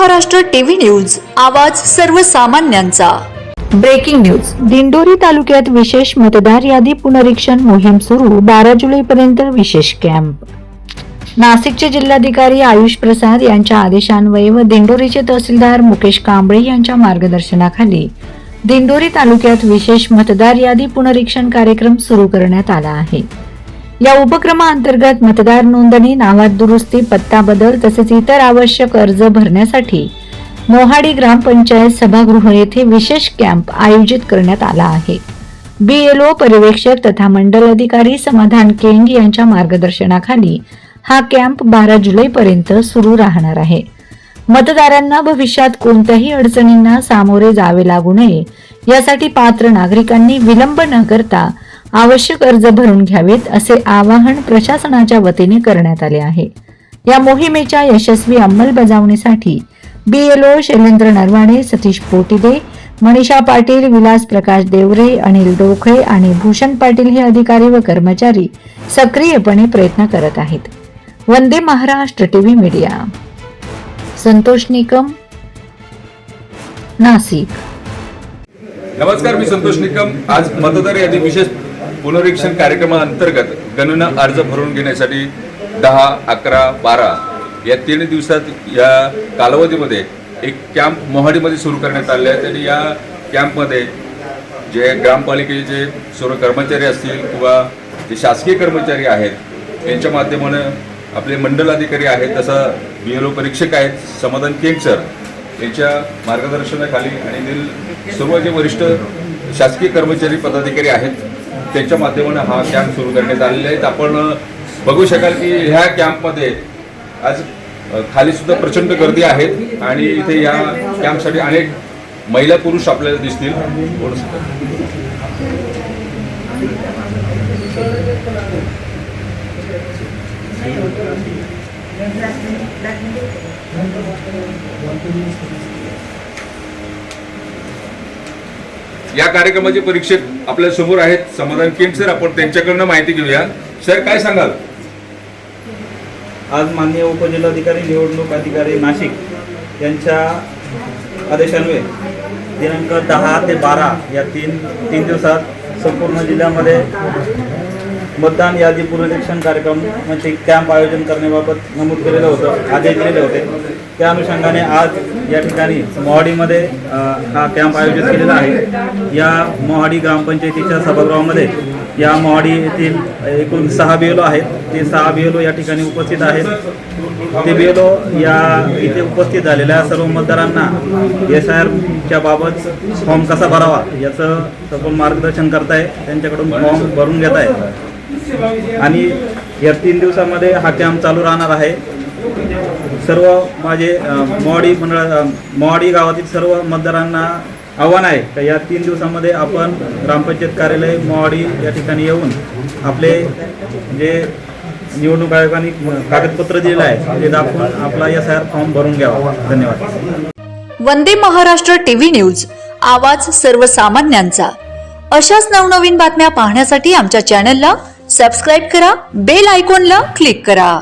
Maharashtra TV news, आवाज सर्वसामान्यांचा। Breaking news. Dindori तालुक्यात विशेष मतदार यादी पुनरीक्षण मोहीम सुरू। 12 जुलैपर्यंत विशेष कॅम्प। नाशिकचे जिल्हाधिकारी आयुष प्रसाद यांच्या आदेशान्वये व दिंडोरीचे तहसीलदार मुकेश कांबळे यांच्या मार्गदर्शनाखाली दिंडोरी तालुक्यात विशेष मतदार यादी पुनरीक्षण कार्यक्रम सुरू करण्यात आला आहे। या उपक्रमाअंतर्गत मतदार नोंदणी, नावात दुरुस्ती, पत्ता बदल तसेच इतर आवश्यक अर्ज भरण्यासाठी मोहाडी ग्रामपंचायत सभागृह येथे विशेष कॅम्प आयोजित करण्यात आला आहे। BLO पर्यवेक्षक तथा मंडल अधिकारी समाधान केंग यांच्या मार्गदर्शनाखाली हा कॅम्प 12 जुलैपर्यंत सुरू राहणार आहे। मतदारांना भविष्यात कोणत्याही अडचणींना सामोरे जावे लागू नये यासाठी पात्र नागरिकांनी विलंब न करता आवश्यक अर्ज भरून घ्यावेत असे आवाहन प्रशासनाच्या वतीने करण्यात आले आहे। या मोहिमेच्या यशस्वी अंमलबजावणीसाठी BLO शैलेंद्र नरवाडे, सतीश पोटिदे, मनीषा पाटील, विलास प्रकाश देवरे, अनिल डोखळे आणि भूषण पाटील हे अधिकारी व कर्मचारी सक्रियपणे प्रयत्न करत आहेत। Vande Maharashtra TV media. संतोष निकम, नाशिक। नमस्कार, मी संतोष निकम। आज मतदार यादी विशेष पुनरीक्षण कार्यक्रमाअंतर्गत गणना अर्ज भरून घेण्यासाठी 10, 11, 12 या 3 दिवसात या कालावधीमध्ये एक कॅम्प मोहाडीमध्ये सुरू करण्यात आले आहे। आणि या कॅम्पमध्ये जे ग्रामपालिकेचे सर्व कर्मचारी असतील किंवा जे शासकीय कर्मचारी आहेत यांच्या माध्यमाने आपले मंडल अधिकारी आहेत, तसं BLO परीक्षक आहेत समाधान केंग सर यांच्या मार्गदर्शनाखाली आणि सर्व जे वरिष्ठ शासकीय कर्मचारी पदाधिकारी आहेत त्यांच्या माध्यमाने हा कॅम्प सुरू करण्यात आलेला आहे। आपण बघू शकाल की ह्या कॅम्पमध्ये आज खाली सुद्धा प्रचंड गर्दी आहे आणि इथे या कॅम्पसाठी अनेक महिला पुरुष आपल्याला दिसतील। या कार्यक्रमाचे परीक्षक आपल्या समोर आहेत समाधान केंग सर। आपण त्यांच्याकडनं माहिती घेऊया। सर, काय सांगाल? आज माननीय उपजिल्हाधिकारी निवडणूक अधिकारी नाशिक यांच्या आदेशान्वये दिनांक 10 ते 12 या तीन दिवसात संपूर्ण जिल्ह्यामध्ये मतदान यादी पुनरीक्षण कार्यक्रम म्हणजे कॅम्प आयोजन करण्याबाबत नमूद केलेलं होतं, आदेश दिलेले होते। त्या अनुषंगाने आज या ठिकाणी मोहाडीमध्ये हा कॅम्प आयोजित केलेला आहे। या मोहाडी ग्रामपंचायतीच्या सभागृहामध्ये या मोहाडी येथील एकूण 6 BLO आहेत। ते 6 BLO या ठिकाणी उपस्थित आहेत। ते BLO या इथे उपस्थित झालेल्या सर्व मतदारांना SIRच्या बाबत फॉर्म कसा भरावा याचं सखोल मार्गदर्शन करताय, त्यांच्याकडून फॉर्म भरून घेत आहे। आणि या 3 दिवसामध्ये हा कॅम्प चालू राहणार आहे। सर्व माझे मोहाडी गावातील सर्व मतदारांना आव्हान आहे तर या 3 दिवसामध्ये आपण ग्रामपंचायत कार्यालय मोहाडी या ठिकाणी येऊन आपले जे निवडणूक आयोगाने कागदपत्र दिलेलं आहे ते दाखवून आपला SIR फॉर्म भरून घ्यावा। धन्यवाद। वंदे महाराष्ट्र टीव्ही न्यूज, आवाज सर्वसामान्यांचा। अशाच नवनवीन बातम्या पाहण्यासाठी आमच्या चॅनलला सबस्क्राईब करा, बेल आयकॉनला क्लिक करा।